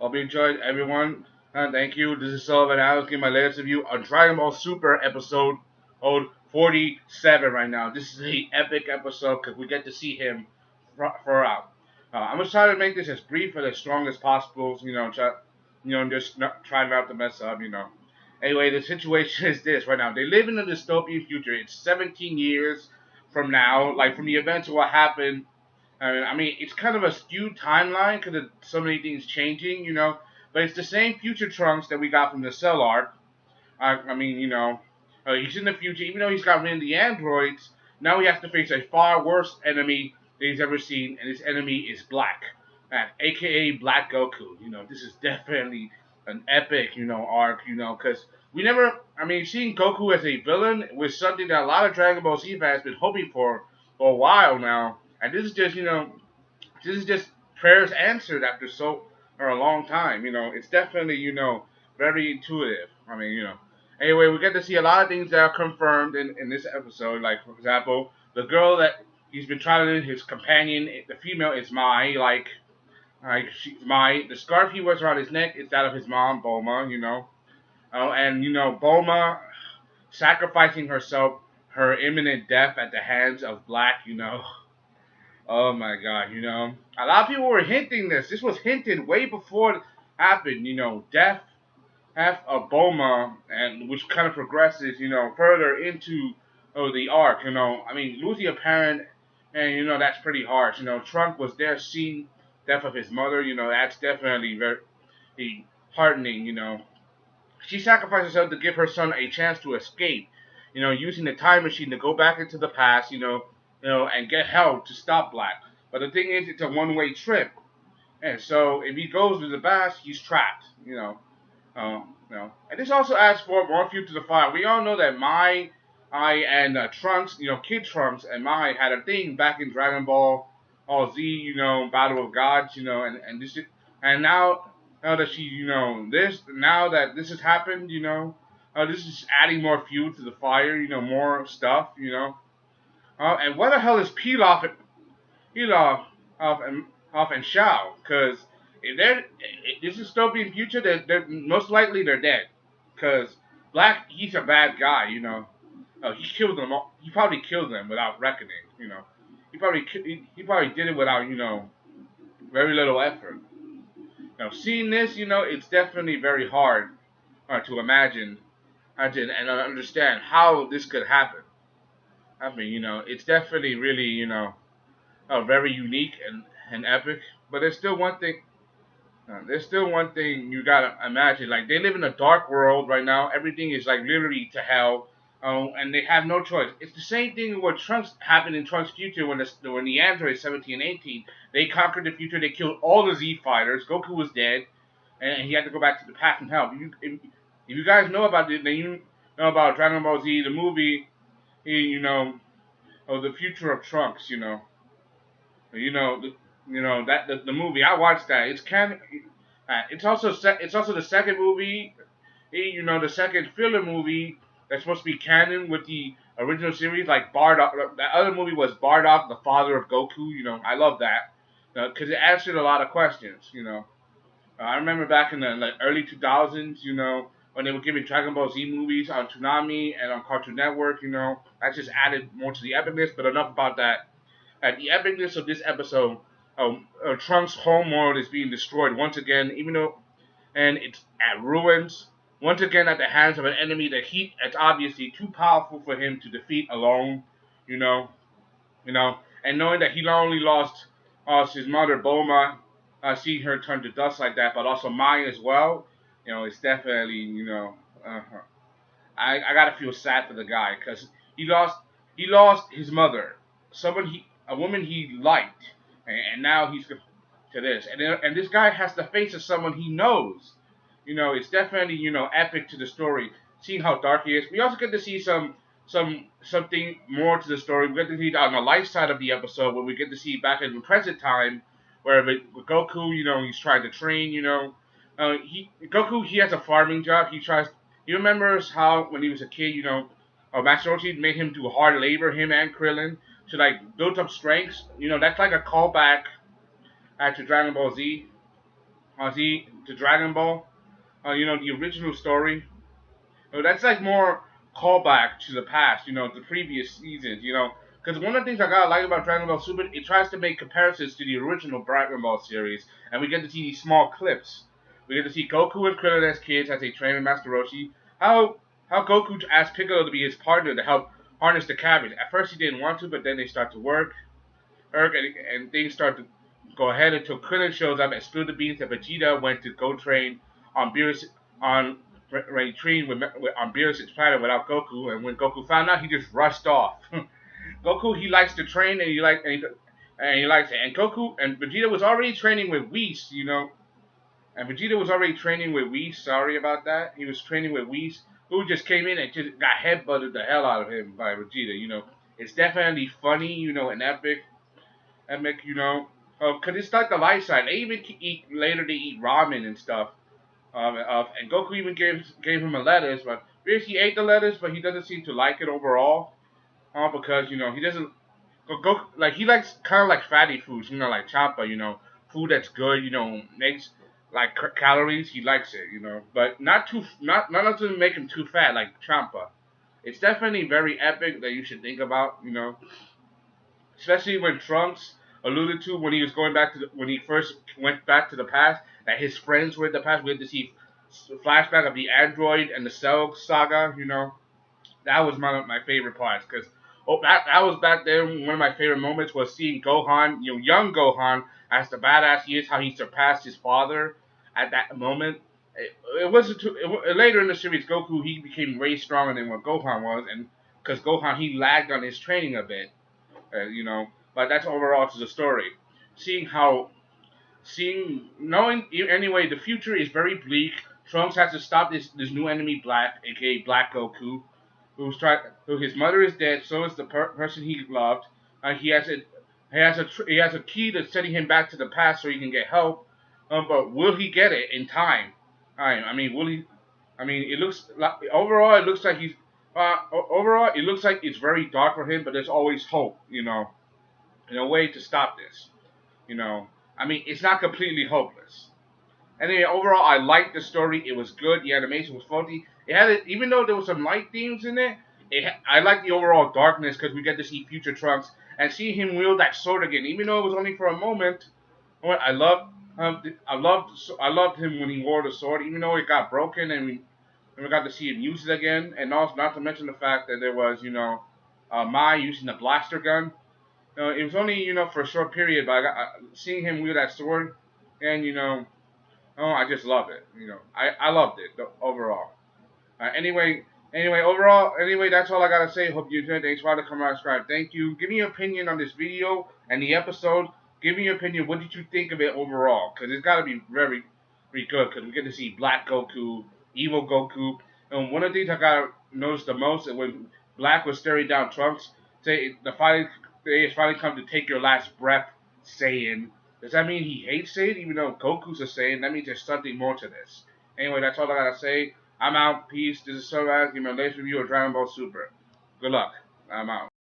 Hope you enjoyed, everyone. Thank you. This is Sullivan. I was giving my latest review on Dragon Ball Super episode 47 right now. This is an epic episode because we get to see him for out. I'm gonna try to make this as brief and as strong as possible. Just not, try not to mess up. Anyway, the situation is this right now. They live in a dystopian future. It's 17 years from now, like from the events of what happened. I mean, it's kind of a skewed timeline because of so many things changing. But it's the same future Trunks that we got from the Cell arc. He's in the future, even though he's got rid of the androids. Now he has to face a far worse enemy that he's ever seen, and his enemy is Black, aka Black Goku. This is definitely an epic arc. Because we never, seeing Goku as a villain was something that a lot of Dragon Ball Z fans been hoping for a while now, and this is just prayers answered after so or a long time. It's definitely very intuitive. Anyway, we get to see a lot of things that are confirmed in this episode. Like, for example, the girl that he's been trying to, his companion, the female is Mai. She's Mai. The scarf he wears around his neck is that of his mom, Bulma. Bulma sacrificing herself, her imminent death at the hands of Black. Oh my God. A lot of people were hinting this. This was hinted way before it happened. Death of Bulma, and which kind of progresses, further into the arc. Losing a parent, and that's pretty harsh. Trunk was there seeing death of his mother. That's definitely very heartening. She sacrificed herself to give her son a chance to escape. Using the time machine to go back into the past. And get help to stop Black. But the thing is, it's a one-way trip, and so if he goes to the past, he's trapped. And this also adds for more fuel to the fire. We all know that I and Trunks, Kid Trunks and Mai had a thing back in Dragon Ball Z, Battle of Gods, and now that now that this has happened, this is adding more fuel to the fire, more stuff. And what the hell is Pilaf and Shao? Because if they're this dystopian future, they're most likely they're dead. Because Black, he's a bad guy. He killed them. He probably killed them without reckoning. He probably did it without very little effort. Seeing this, it's definitely very hard to imagine and understand how this could happen. It's definitely really, very unique and epic. But there's still one thing you gotta imagine. Like, they live in a dark world right now. Everything is like literally to hell, and they have no choice. It's the same thing what Trunks happened in Trunks' future when the androids 17 and 18 they conquered the future. They killed all the Z fighters. Goku was dead, and he had to go back to the past and help. If you guys know about it, then you know about Dragon Ball Z, the movie. The future of Trunks. The movie. I watched that. It's kind of. It's also the second movie. The second filler movie that's supposed to be canon with the original series. Like Bardock. That other movie was Bardock, the father of Goku. I love that because it answered a lot of questions. I remember back in the early 2000s. When they were giving Dragon Ball Z movies on Toonami and on Cartoon Network. That just added more to the epicness. But enough about that. The epicness of this episode, Trunks' home world is being destroyed once again, and it's at ruins once again at the hands of an enemy that's obviously too powerful for him to defeat alone. You know, and knowing that he not only lost his mother Bulma, seeing her turn to dust like that, but also Mai as well. It's definitely I gotta feel sad for the guy because he lost his mother, a woman he liked, and now he's to this, and this guy has to face as someone he knows. It's definitely epic to the story, seeing how dark he is. We also get to see something more to the story. We get to see on the light side of the episode where we get to see back in the present time where with Goku, he's trying to train. Goku, he has a farming job. He remembers how when he was a kid, Master Roshi made him do hard labor, him and Krillin, to like build up strengths. That's like a callback to Dragon Ball Z. See, to Dragon Ball, you know, the original story. That's like more callback to the past, you know, the previous seasons, you know. Because one of the things I gotta like about Dragon Ball Super, it tries to make comparisons to the original Dragon Ball series, and we get to see these small clips. We get to see Goku and Krillin as kids as they train with Master Roshi. How Goku asked Piccolo to be his partner to help harness the cabbage. At first he didn't want to, but then they start to work, and things start to go ahead until Krillin shows up and spilled the beans that Vegeta went to go train on Beerus on train on Beerus' planet without Goku. And when Goku found out, he just rushed off. Goku, he likes to train, and he likes it. And Goku and Vegeta was already training with Whis, you know. And Vegeta was already training with Whis. Sorry about that. He was training with Whis, who just came in and just got headbutted the hell out of him by Vegeta. You know, it's definitely funny, you know, and epic, you know, because it's like the light side. They even eat later. They eat ramen and stuff. And Goku even gave him a lettuce, but he ate the lettuce, but he doesn't seem to like it overall. Because you know he doesn't go like he likes kind of like fatty foods, you know, like Champa, you know, food that's good, you know, makes like calories. He likes it, you know, but not enough to make him too fat like Champa. It's definitely very epic that you should think about, you know, especially when Trunks alluded to when he was going back to when he first went back to the past that his friends were in the past. We had to see flashback of the android and the Cell saga, you know. That was one of my favorite parts because that was back then. One of my favorite moments was seeing Gohan, you know, young Gohan, as the badass he is, how he surpassed his father at that moment. It wasn't too, later in the series. Goku, he became way stronger than what Gohan was, and because Gohan, he lagged on his training a bit, you know. But that's overall to the story. Knowing anyway, the future is very bleak. Trunks has to stop this new enemy, Black, aka Black Goku, who his mother is dead. So is the person he loved. He has a key that's sending him back to the past so he can get help. But will he get it in time? I mean, will he? I mean, it looks like overall it looks like he's overall it looks like it's very dark for him. But there's always hope, you know, in a way to stop this. You know, I mean, it's not completely hopeless. Anyway, overall, I liked the story. It was good. The animation was faulty. Even though there was some light themes in it. I like the overall darkness because we get to see future Trunks and see him wield that sword again. Even though it was only for a moment, I loved him when he wore the sword. Even though it got broken and we got to see him use it again. And also, not to mention the fact that there was, you know, Mai using the blaster gun. It was only, you know, for a short period, but seeing him wield that sword, and you know, I just love it. You know, I loved it overall. Anyway, that's all I gotta say. Hope you enjoyed. Thanks for coming out, subscribe. Thank you. Give me your opinion on this video and the episode. Give me your opinion. What did you think of it overall? Because it's gotta be very, very good. Because we get to see Black Goku, Evil Goku, and one of the things I gotta notice the most is when Black was staring down Trunks. Say the day has finally come to take your last breath, Saiyan. Does that mean he hates Saiyan? Even though Goku's a Saiyan, that means there's something more to this. Anyway, that's all I gotta say. I'm out. Peace. This is Soraz. Give me a latest review of Dragon Ball Super. Good luck. I'm out.